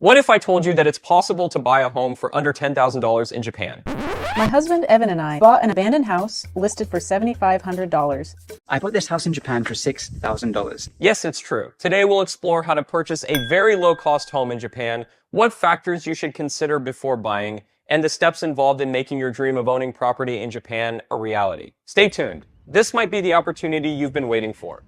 What if I told you that it's possible to buy a home for under $10,000 in Japan? My husband Evan and I bought an abandoned house listed for $7,500. I bought this house in Japan for $6,000. Yes, it's true. Today we'll explore how to purchase a very low-cost home in Japan, what factors you should consider before buying, and the steps involved in making your dream of owning property in Japan a reality. Stay tuned. This might be the opportunity you've been waiting for.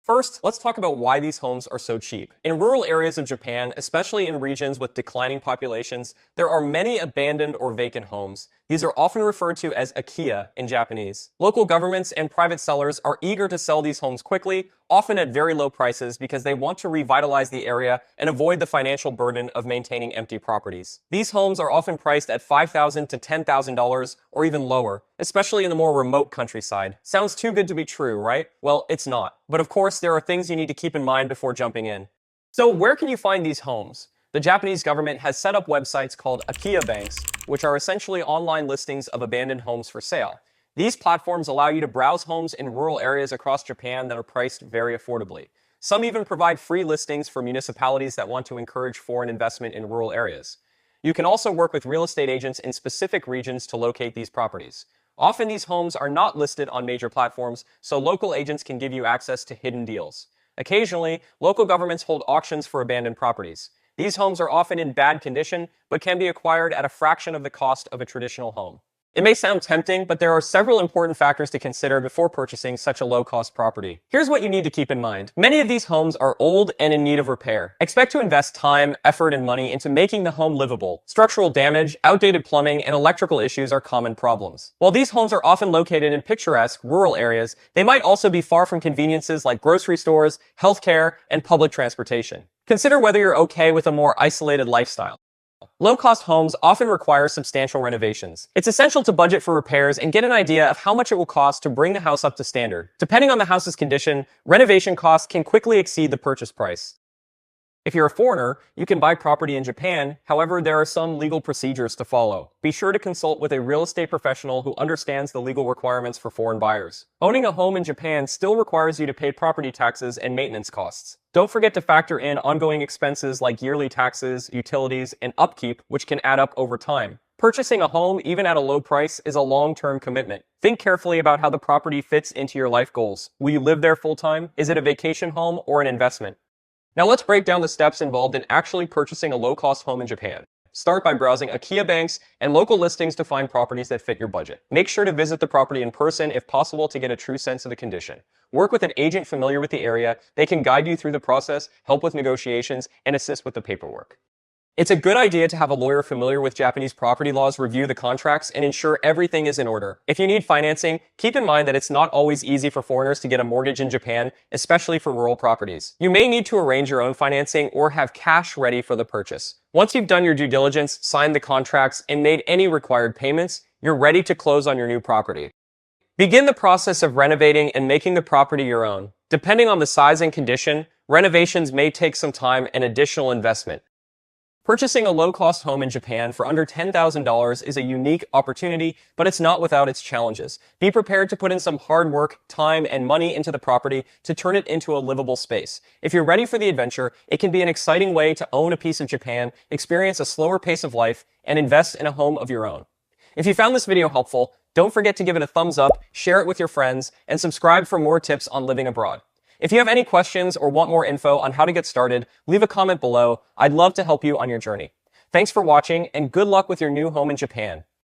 First, let's talk about why these homes are so cheap. In rural areas of Japan, especially in regions with declining populations, there are many abandoned or vacant homes. These are often referred to as Akiya in Japanese. Local governments and private sellers are eager to sell these homes quickly, often at very low prices because they want to revitalize the area and avoid the financial burden of maintaining empty properties. These homes are often priced at $5,000 to $10,000 or even lower, especially in the more remote countryside. Sounds too good to be true, right? Well, it's not. But of course, there are things you need to keep in mind before jumping in. So where can you find these homes? The Japanese government has set up websites called Akiya Banks, which are essentially online listings of abandoned homes for sale. These platforms allow you to browse homes in rural areas across Japan that are priced very affordably. Some even provide free listings for municipalities that want to encourage foreign investment in rural areas. You can also work with real estate agents in specific regions to locate these properties. Often these homes are not listed on major platforms, so local agents can give you access to hidden deals. Occasionally, local governments hold auctions for abandoned properties. These homes are often in bad condition, but can be acquired at a fraction of the cost of a traditional home. It may sound tempting, but there are several important factors to consider before purchasing such a low-cost property. Here's what you need to keep in mind. Many of these homes are old and in need of repair. Expect to invest time, effort, and money into making the home livable. Structural damage, outdated plumbing, and electrical issues are common problems. While these homes are often located in picturesque, rural areas, they might also be far from conveniences like grocery stores, healthcare, and public transportation. Consider whether you're okay with a more isolated lifestyle. Low-cost homes often require substantial renovations. It's essential to budget for repairs and get an idea of how much it will cost to bring the house up to standard. Depending on the house's condition, renovation costs can quickly exceed the purchase price. If you're a foreigner, you can buy property in Japan. However, there are some legal procedures to follow. Be sure to consult with a real estate professional who understands the legal requirements for foreign buyers. Owning a home in Japan still requires you to pay property taxes and maintenance costs. Don't forget to factor in ongoing expenses like yearly taxes, utilities, and upkeep, which can add up over time. Purchasing a home, even at a low price, is a long-term commitment. Think carefully about how the property fits into your life goals. Will you live there full-time? Is it a vacation home or an investment? Now let's break down the steps involved in actually purchasing a low-cost home in Japan. Start by browsing Akiya Banks and local listings to find properties that fit your budget. Make sure to visit the property in person if possible to get a true sense of the condition. Work with an agent familiar with the area. They can guide you through the process, help with negotiations, and assist with the paperwork. It's a good idea to have a lawyer familiar with Japanese property laws review the contracts and ensure everything is in order. If you need financing, keep in mind that it's not always easy for foreigners to get a mortgage in Japan, especially for rural properties. You may need to arrange your own financing or have cash ready for the purchase. Once you've done your due diligence, signed the contracts, and made any required payments, you're ready to close on your new property. Begin the process of renovating and making the property your own. Depending on the size and condition, renovations may take some time and additional investment. Purchasing a low-cost home in Japan for under $10,000 is a unique opportunity, but it's not without its challenges. Be prepared to put in some hard work, time, and money into the property to turn it into a livable space. If you're ready for the adventure, it can be an exciting way to own a piece of Japan, experience a slower pace of life, and invest in a home of your own. If you found this video helpful, don't forget to give it a thumbs up, share it with your friends, and subscribe for more tips on living abroad. If you have any questions or want more info on how to get started, leave a comment below. I'd love to help you on your journey. Thanks for watching, and good luck with your new home in Japan.